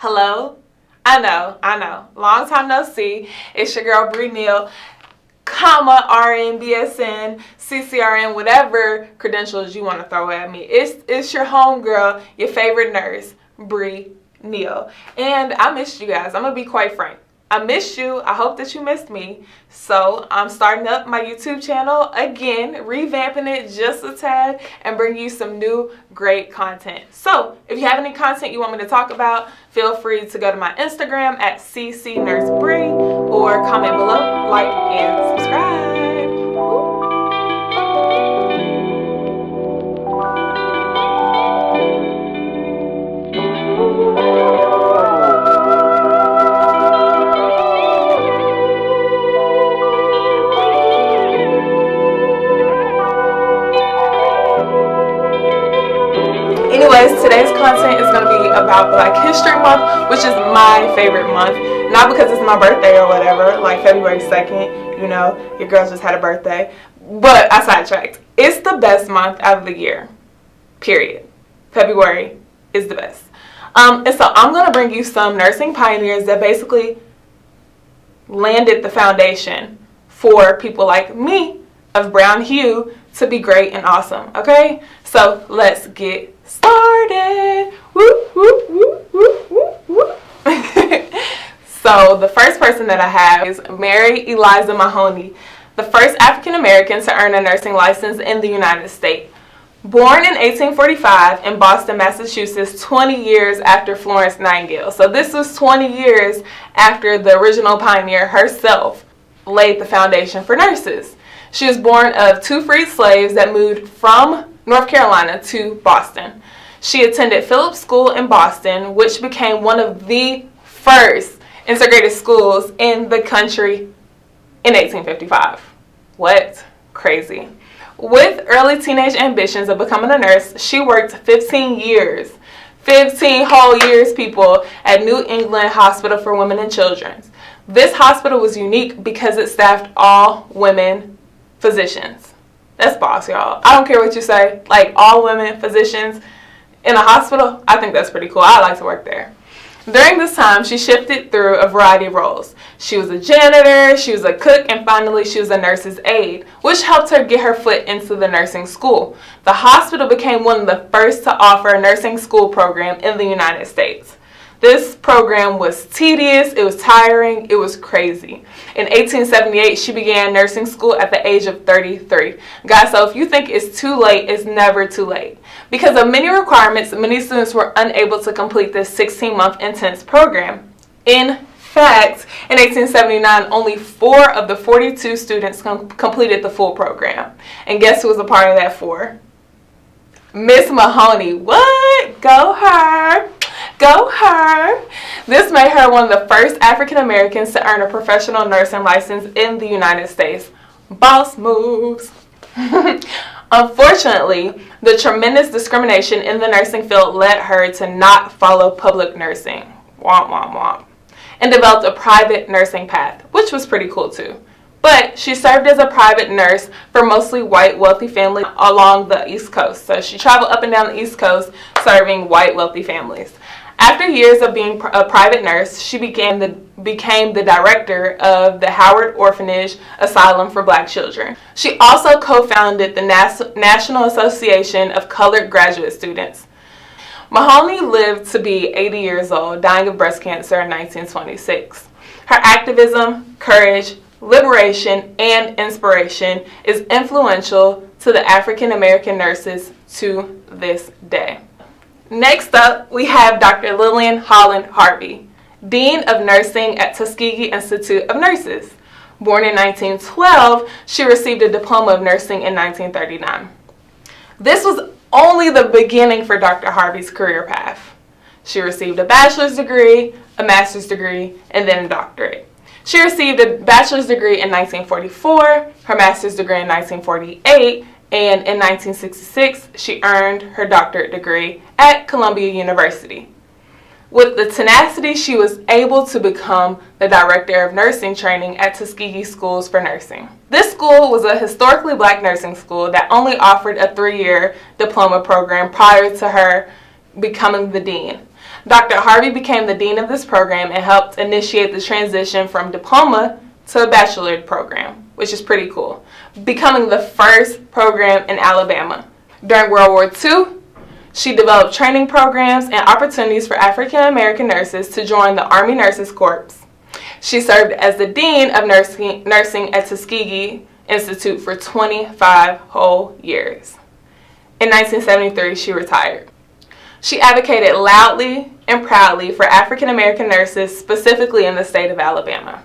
Hello? I know. Long time no see. It's your girl Bree Neal, comma, RN, BSN, CCRN, whatever credentials you want to throw at me. It's your homegirl, your favorite nurse, Bree Neal. And I missed you guys. I'm going to be quite frank. I missed you. I hope that you missed me. So I'm starting up my YouTube channel again, revamping it just a tad, and bringing you some new great content. So if you have any content you want me to talk about, feel free to go to my Instagram at ccnursebree or comment below, like, and subscribe. Anyways, today's content is going to be about Black History Month, which is my favorite month. Not because it's my birthday or whatever, like February 2nd, you know, your girl just had a birthday. But I sidetracked. It's the best month out of the year, period. February is the best. And so I'm going to bring you some nursing pioneers that basically landed the foundation for people like me of brown hue to be great and awesome, okay? So let's get started. Whoop, whoop, whoop, whoop, whoop, whoop. So the first person that I have is Mary Eliza Mahoney, the first African American to earn a nursing license in the United States. Born in 1845 in Boston, Massachusetts, 20 years after Florence Nightingale. So this was 20 years after the original pioneer herself laid the foundation for nurses. She was born of two freed slaves that moved from North Carolina to Boston. She attended Phillips School in Boston, which became one of the first integrated schools in the country in 1855. What? Crazy. With early teenage ambitions of becoming a nurse, she worked 15 years. 15 whole years, people, at New England Hospital for Women and Children. This hospital was unique because it staffed all women physicians. That's boss, y'all. I don't care what you say. Like, all women physicians in a hospital, I think that's pretty cool. I like to work there. During this time, she shifted through a variety of roles. She was a janitor, she was a cook, and finally she was a nurse's aide, which helped her get her foot into the nursing school. The hospital became one of the first to offer a nursing school program in the United States. This program was tedious, it was tiring, it was crazy. In 1878, she began nursing school at the age of 33. Guys, so if you think it's too late, it's never too late. Because of many requirements, many students were unable to complete this 16-month intense program. In fact, in 1879, only 4 of the 42 students completed the full program. And guess who was a part of that 4? Miss Mahoney. What? Go her. Go her. This made her one of the first African Americans to earn a professional nursing license in the United States. Boss moves. Unfortunately, the tremendous discrimination in the nursing field led her to not follow public nursing. Womp, womp, womp. And developed a private nursing path, which was pretty cool too. But she served as a private nurse for mostly white wealthy families along the East Coast. So she traveled up and down the East Coast serving white wealthy families. After years of being a private nurse, she became the director of the Howard Orphanage Asylum for Black Children. She also co-founded the National Association of Colored Graduate Students. Mahoney lived to be 80 years old, dying of breast cancer in 1926. Her activism, courage, liberation, and inspiration is influential to the African American nurses to this day. Next up, we have Dr. Lillian Holland Harvey, Dean of Nursing at Tuskegee Institute of Nurses. Born in 1912, she received a diploma of nursing in 1939. This was only the beginning for Dr. Harvey's career path. She received a bachelor's degree, a master's degree, and then a doctorate. She received a bachelor's degree in 1944, her master's degree in 1948, and in 1966, she earned her doctorate degree at Columbia University. With the tenacity, she was able to become the director of nursing training at Tuskegee Schools for Nursing. This school was a historically black nursing school that only offered a 3-year diploma program prior to her becoming the dean. Dr. Harvey became the dean of this program and helped initiate the transition from diploma to a bachelor's program, which is pretty cool, becoming the first program in Alabama. During World War II, she developed training programs and opportunities for African American nurses to join the Army Nurses Corps. She served as the dean of nursing at Tuskegee Institute for 25 whole years. In 1973, she retired. She advocated loudly and proudly for African American nurses, specifically in the state of Alabama.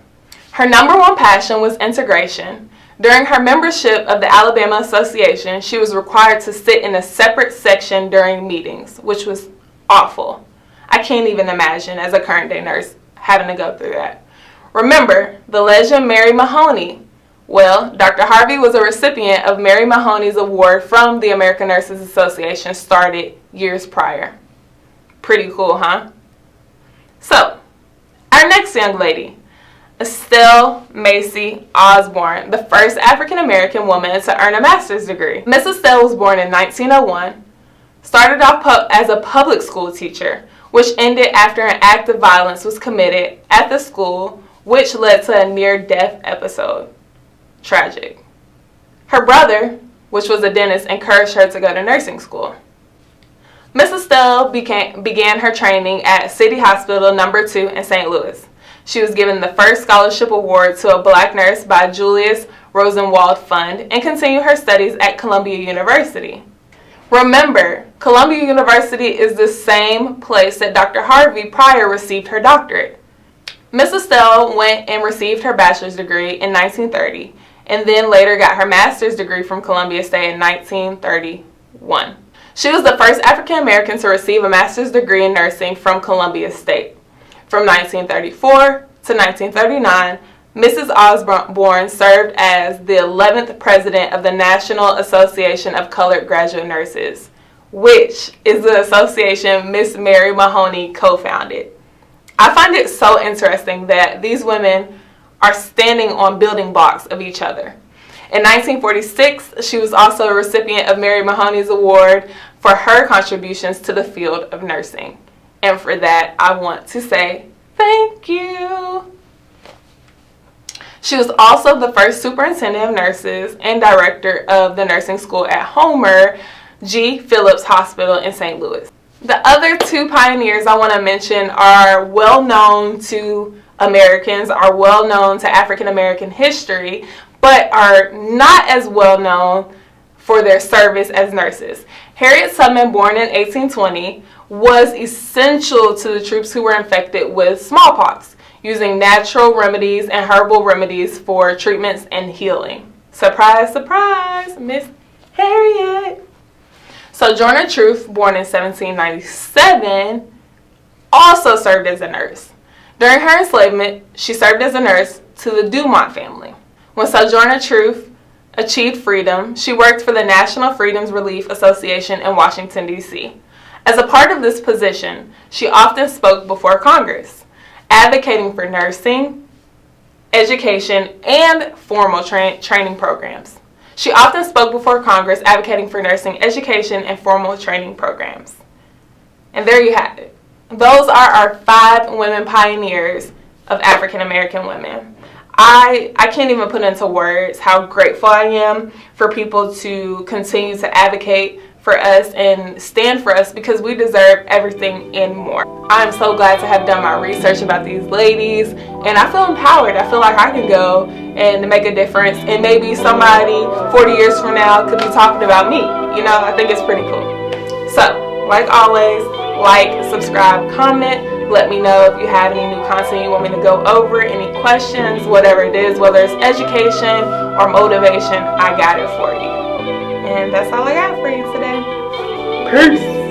Her number one passion was integration. During her membership of the Alabama Association, she was required to sit in a separate section during meetings, which was awful. I can't even imagine, as a current day nurse, having to go through that. Remember, the legend Mary Mahoney. Well, Dr. Harvey was a recipient of Mary Mahoney's award from the American Nurses Association, started years prior. Pretty cool, huh? So, our next young lady, Estelle Macy Osborne, the first African American woman to earn a master's degree. Miss Estelle was born in 1901, started off as a public school teacher, which ended after an act of violence was committed at the school, which led to a near-death episode. Tragic. Her brother, which was a dentist, encouraged her to go to nursing school. Miss Estelle began her training at City Hospital No. 2 in St. Louis. She was given the first scholarship award to a black nurse by Julius Rosenwald Fund and continued her studies at Columbia University. Remember, Columbia University is the same place that Dr. Harvey Pryor received her doctorate. Miss Estelle went and received her bachelor's degree in 1930 and then later got her master's degree from Columbia State in 1931. She was the first African American to receive a master's degree in nursing from Columbia State. From 1934 to 1939, Mrs. Osborne served as the 11th president of the National Association of Colored Graduate Nurses, which is the association Miss Mary Mahoney co-founded. I find it so interesting that these women are standing on building blocks of each other. In 1946, she was also a recipient of Mary Mahoney's Award for her contributions to the field of nursing. And for that, I want to say thank you. She was also the first superintendent of nurses and director of the nursing school at Homer G. Phillips Hospital in St. Louis. The other two pioneers I want to mention are well known to Americans, are well known to African American history, but are not as well known for their service as nurses. Harriet Tubman, born in 1820, was essential to the troops who were infected with smallpox, using natural remedies and herbal remedies for treatments and healing. Surprise, surprise, Miss Harriet. Sojourner Truth, born in 1797, also served as a nurse. During her enslavement, she served as a nurse to the Dumont family. When Sojourner Truth achieved freedom, she worked for the National Freedoms Relief Association in Washington, D.C. As a part of this position, she often spoke before Congress, advocating for nursing, education, and formal training programs. She often spoke before Congress advocating for nursing, education, and formal training programs. And there you have it. Those are our 5 women pioneers of African American women. I can't even put into words how grateful I am for people to continue to advocate for us and stand for us, because we deserve everything and more. I'm so glad to have done my research about these ladies, and I feel empowered. I feel like I can go and make a difference, and maybe somebody 40 years from now could be talking about me. You know, I think it's pretty cool. So, like always, like, subscribe, comment. Let me know if you have any new content you want me to go over, any questions, whatever it is, whether it's education or motivation, I got it for you. And that's all I got for you today. Peace.